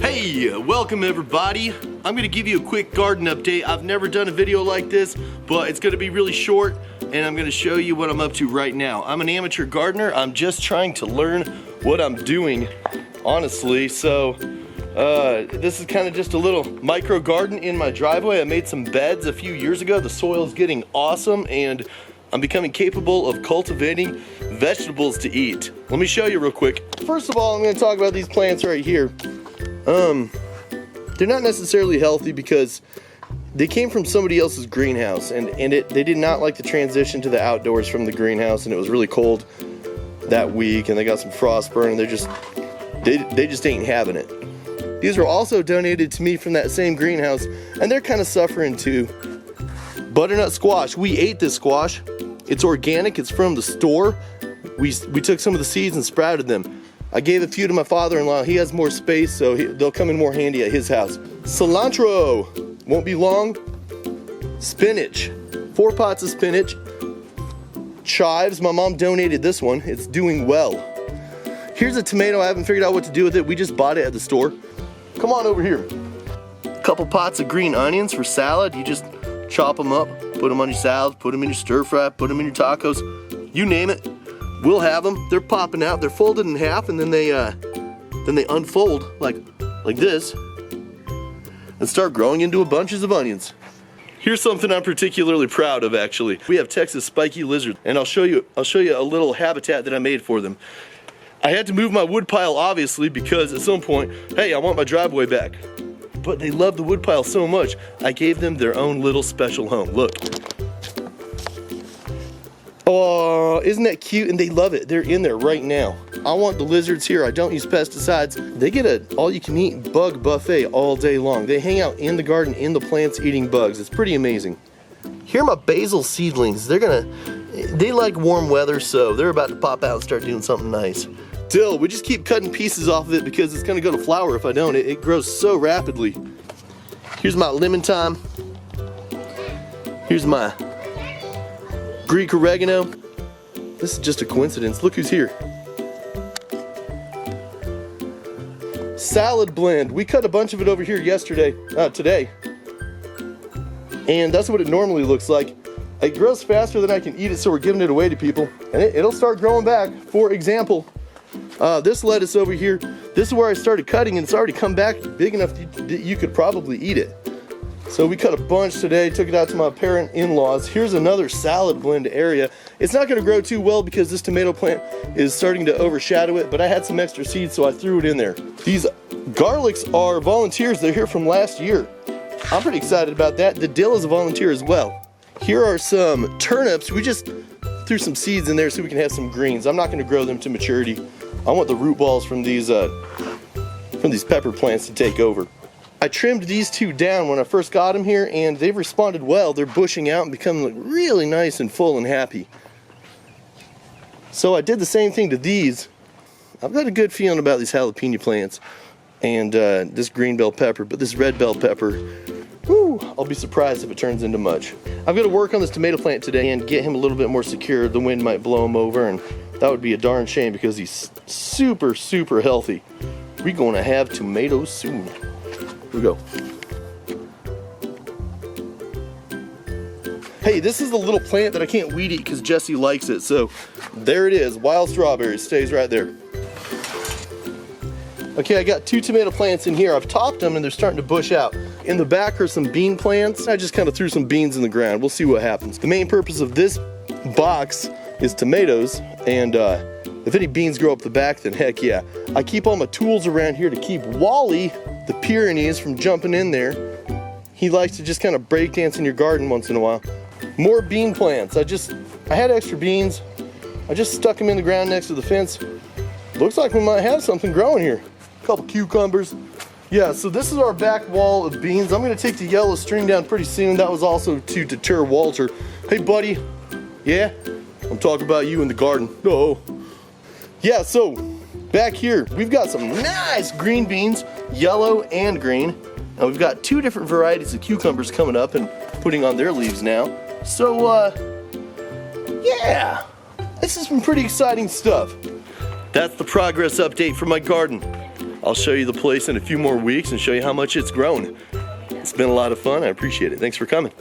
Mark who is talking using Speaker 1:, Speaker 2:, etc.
Speaker 1: Hey, welcome everybody. I'm gonna give you a quick garden update. I've never done a video like this, but it's gonna be really short and I'm gonna show you what I'm up to right now. I'm an amateur gardener. I'm just trying to learn what I'm doing, honestly. So, this is kind of just a little micro garden in my driveway. I made some beds a few years ago. The soil's getting awesome and I'm becoming capable of cultivating vegetables to eat. Let me show you real quick. First of all, I'm gonna talk about these plants right here. They're not necessarily healthy because they came from somebody else's greenhouse and they did not like the transition to the outdoors from the greenhouse, and it was really cold that week and they got some frost burn and they just ain't having it. These were also donated to me from that same greenhouse and they're kind of suffering too. Butternut squash, we ate this squash. It's organic, it's from the store. We took some of the seeds and sprouted them. I gave a few to my father-in-law. He has more space, so they'll come in more handy at his house. Cilantro, won't be long. Spinach, 4 pots of spinach. Chives, my mom donated this one. It's doing well. Here's a tomato. I haven't figured out what to do with it. We just bought it at the store. Come on over here. Couple pots of green onions for salad. You just chop them up, put them on your salad, put them in your stir fry, put them in your tacos, you name it. We'll have them. They're popping out. They're folded in half, and then they unfold like this, and start growing into bunches of onions. Here's something I'm particularly proud of. Actually, we have Texas spiky lizards, and I'll show you a little habitat that I made for them. I had to move my wood pile, obviously, because at some point, hey, I want my driveway back. But they love the wood pile so much, I gave them their own little special home. Look. Oh, isn't that cute? And they love it. They're in there right now. I want the lizards here. I don't use pesticides. They get an all-you-can-eat bug buffet all day long. They hang out in the garden, in the plants, eating bugs. It's pretty amazing. Here are my basil seedlings. They like warm weather, so they're about to pop out and start doing something nice. Dill, we just keep cutting pieces off of it because it's gonna go to flower if I don't. It grows so rapidly. Here's my lemon thyme. Here's my Greek oregano. This is just a coincidence. Look who's here. Salad blend. We cut a bunch of it over here today. And that's what it normally looks like. It grows faster than I can eat it, so we're giving it away to people. And it'll start growing back. For example, this lettuce over here, this is where I started cutting and it's already come back big enough that you could probably eat it. So we cut a bunch today, took it out to my parent in-laws. Here's another salad blend area. It's not gonna grow too well because this tomato plant is starting to overshadow it, but I had some extra seeds, so I threw it in there. These garlics are volunteers. They're here from last year. I'm pretty excited about that. The dill is a volunteer as well. Here are some turnips. We just threw some seeds in there so we can have some greens. I'm not gonna grow them to maturity. I want the root balls from these pepper plants to take over. I trimmed these two down when I first got them here and they've responded well. They're bushing out and becoming really nice and full and happy. So I did the same thing to these. I've got a good feeling about these jalapeno plants and this green bell pepper, but this red bell pepper, whew, I'll be surprised if it turns into much. I've got to work on this tomato plant today and get him a little bit more secure. The wind might blow him over and that would be a darn shame because he's super, super healthy. We're gonna have tomatoes soon. Here we go. Hey, this is the little plant that I can't weed eat because Jesse likes it. So there it is, wild strawberries, stays right there. Okay, I got 2 tomato plants in here. I've topped them and they're starting to bush out. In the back are some bean plants. I just kind of threw some beans in the ground. We'll see what happens. The main purpose of this box is tomatoes, and if any beans grow up the back, then heck yeah. I keep all my tools around here to keep Wally, the Pyrenees, from jumping in there. He likes to just kind of break dance in your garden once in a while. More bean plants. I had extra beans. I just stuck them in the ground next to the fence. Looks like we might have something growing here. A couple cucumbers. Yeah, so this is our back wall of beans. I'm gonna take the yellow string down pretty soon. That was also to deter Walter. Hey buddy, yeah? I'm talking about you in the garden. No. Yeah, so back here, we've got some nice green beans, yellow and green. And we've got 2 different varieties of cucumbers coming up and putting on their leaves now. So, yeah, this is some pretty exciting stuff. That's the progress update for my garden. I'll show you the place in a few more weeks and show you how much it's grown. It's been a lot of fun. I appreciate it. Thanks for coming.